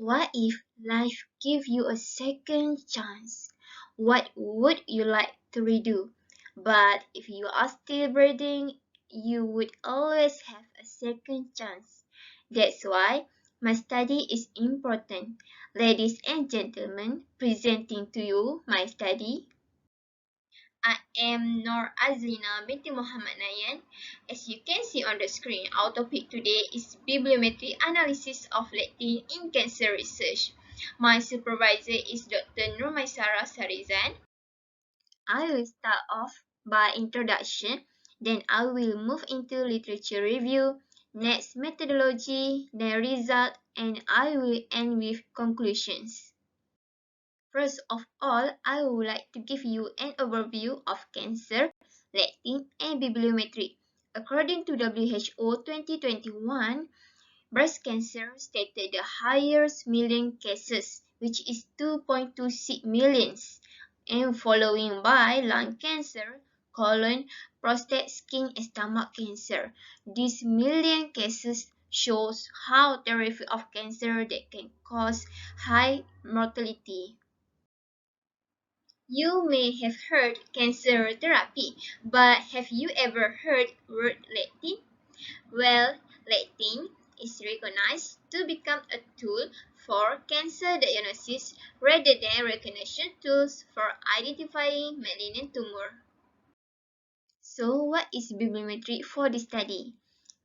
What if life gave you a second chance? What would you like to redo? But if you are still breathing, you would always have a second chance. That's why my study is important. Ladies and gentlemen, presenting to you my study. I am Azlina Binti Muhammad Nayan. As you can see on the screen, our topic today is bibliometry analysis of Latin in cancer research. My supervisor is Dr. Nurmaisara Sarizan. I will start off by introduction, then I will move into literature review, next methodology, then result, and I will end with conclusions. First of all, I would like to give you an overview of cancer, Latin, and bibliometry. According to WHO 2021, breast cancer stated the highest million cases, which is 2.26 millions, and following by lung cancer, colon, prostate, skin, and stomach cancer. These million cases shows how terrific of cancer that can cause high mortality. You may have heard cancer therapy, but have you ever heard word Latin? Well, Latin is recognized to become a tool for cancer diagnosis rather than recognition tools for identifying malignant tumor. So, what is bibliometry for this study?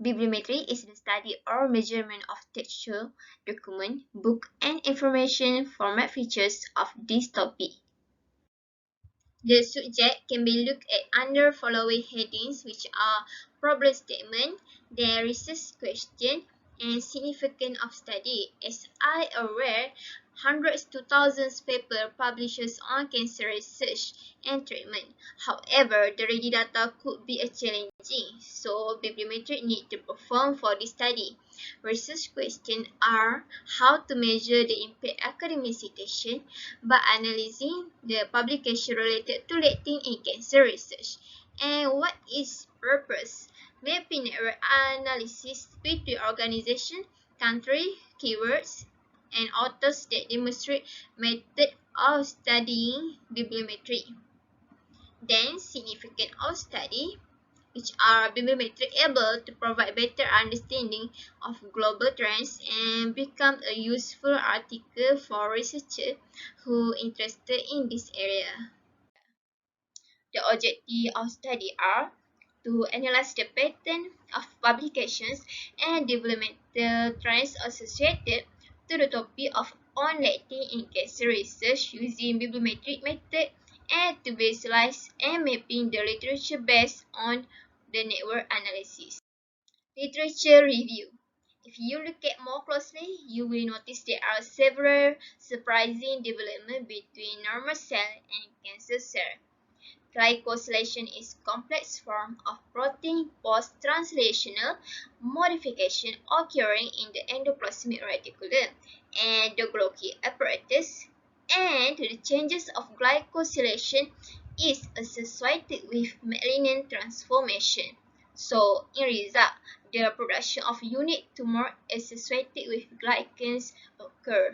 Bibliometry is the study or measurement of textual, document, book, and information format features of this topic. The subject can be looked at under following headings, which are problem statement, then research question, and significance of study. As I aware, hundreds to thousands paper publishes on cancer research and treatment. However, the ready data could be a challenging, so bibliometric need to perform for this study. Research questions are how to measure the impact academic citation by analyzing the publication related to Latin in cancer research. And what is purpose? Mapping network analysis between organization, country, keywords, and authors that demonstrate method of studying bibliometry. Then significance of study, which are bibliometry able to provide better understanding of global trends and become a useful article for researchers who interested in this area. The objective of study are to analyze the pattern of publications and developmental trends associated to the topic of on-Latin in cancer research using bibliometric method and to visualize and mapping the literature based on the network analysis. Literature review. If you look at more closely, you will notice there are several surprising developments between normal cell and cancer cell. Glycosylation is a complex form of protein post-translational modification occurring in the endoplasmic reticulum and the Golgi apparatus, and the changes of glycosylation is associated with malignant transformation. So, in result, the production of unique tumor associated with glycans occur.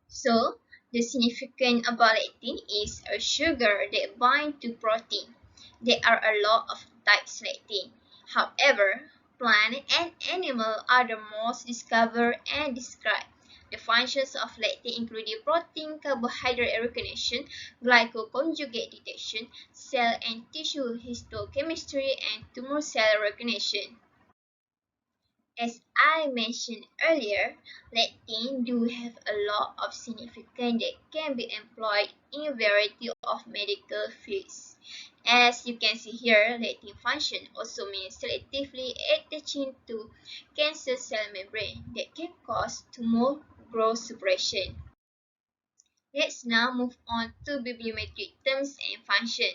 So, the significance about lectin is a sugar that binds to protein. There are a lot of types lectin. However, plant and animal are the most discovered and described. The functions of lectin include protein carbohydrate recognition, glycoconjugate detection, cell and tissue histochemistry, and tumor cell recognition. As I mentioned earlier, Latin do have a lot of significance that can be employed in a variety of medical fields. As you can see here, Latin function also means selectively attaching to cancer cell membrane that can cause tumor growth suppression. Let's now move on to bibliometric terms and function.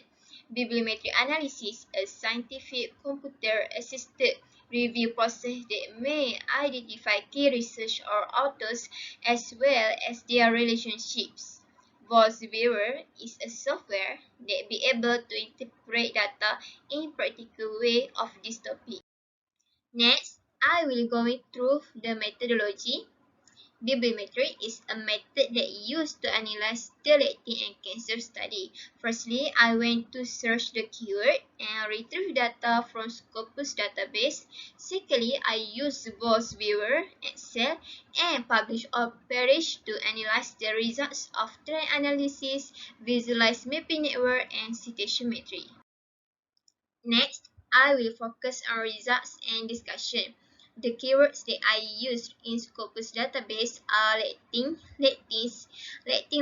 Bibliometric analysis is a scientific computer-assisted review process that may identify key research or authors as well as their relationships. Voice Viewer is a software that be able to interpret data in practical way of this topic. Next, I will go through the methodology. Bibliometry is a method that used to analyze the lectin and cancer study. Firstly, I went to search the keyword and retrieve data from Scopus database. Secondly, I used both Viewer, Excel, and Publish or Perish to analyze the results of trend analysis, visualize mapping network, and citation metry. Next, I will focus on results and discussion. The keywords that I used in Scopus database are Latin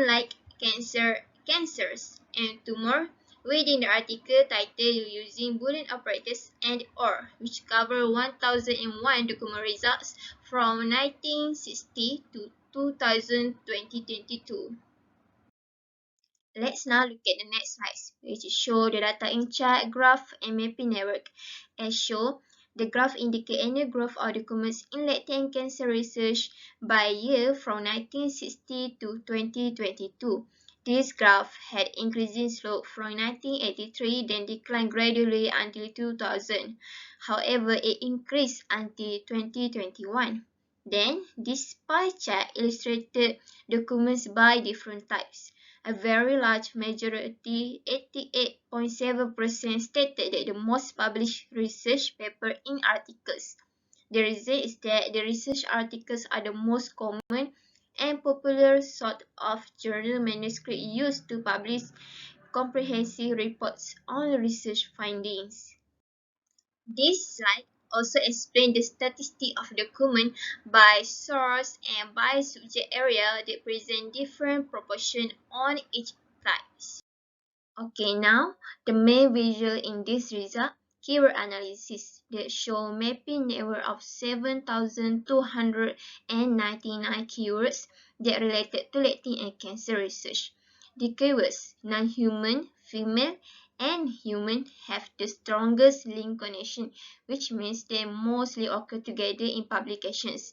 like cancer, cancers, and tumor. Within the article title using Boolean operators and or, which cover 1001 document results from 1960 to 2022. Let's now look at the next slides, which show the data in chart, graph, and mapping network. As shown, the graph indicates annual growth of documents in latent cancer research by year from 1960 to 2022. This graph had increasing slope from 1983, then declined gradually until 2000. However, it increased until 2021. Then, this pie chart illustrated documents by different types. A very large majority, 88.7%, stated that the most published research paper in articles. The reason is that the research articles are the most common and popular sort of journal manuscript used to publish comprehensive reports on research findings. This slide also explains the statistics of document by source and by subject area that present different proportions on each type. Okay, now the main visual in this result, keyword analysis that show mapping network of 7,299 keywords that related to Latin and cancer research. The keywords non-human, female, and human have the strongest link connection, which means they mostly occur together in publications.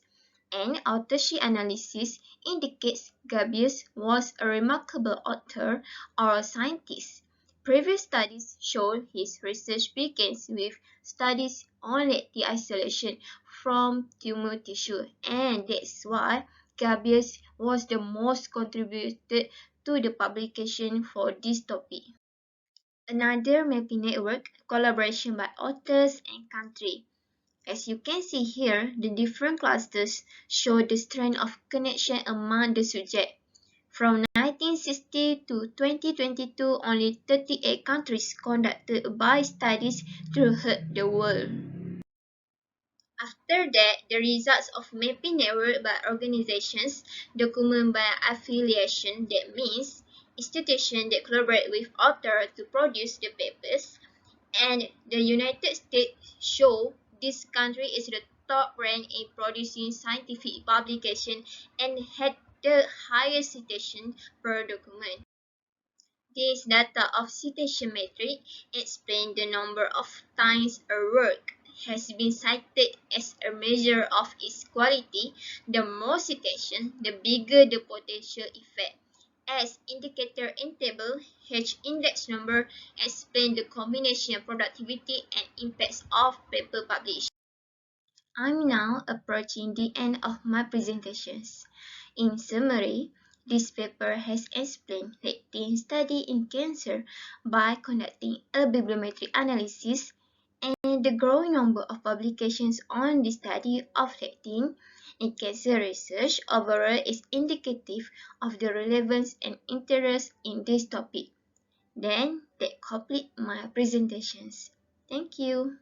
And authorship analysis indicates Gabius was a remarkable author or a scientist. Previous studies show his research begins with studies on the isolation from tumor tissue, and that's why Gabius was the most contributed to the publication for this topic. Another mapping network collaboration by authors and country. As you can see here, the different clusters show the strength of connection among the subjects. From 1960 to 2022, only 38 countries conducted by studies throughout the world. After that, the results of mapping network by organizations, document by affiliation, that means institutions that collaborate with authors to produce the papers, and the United States show this country is the top rank in producing scientific publication and had the highest citation per document. This data of citation metric explains the number of times a work has been cited as a measure of its quality. The more citation, the bigger the potential effect. As indicator in table, H index number explains the combination of productivity and impacts of paper published. I'm now approaching the end of my presentations. In summary, this paper has explained lectin study in cancer by conducting a bibliometric analysis, and the growing number of publications on the study of lectin in cancer research overall is indicative of the relevance and interest in this topic. Then, that complete my presentations. Thank you.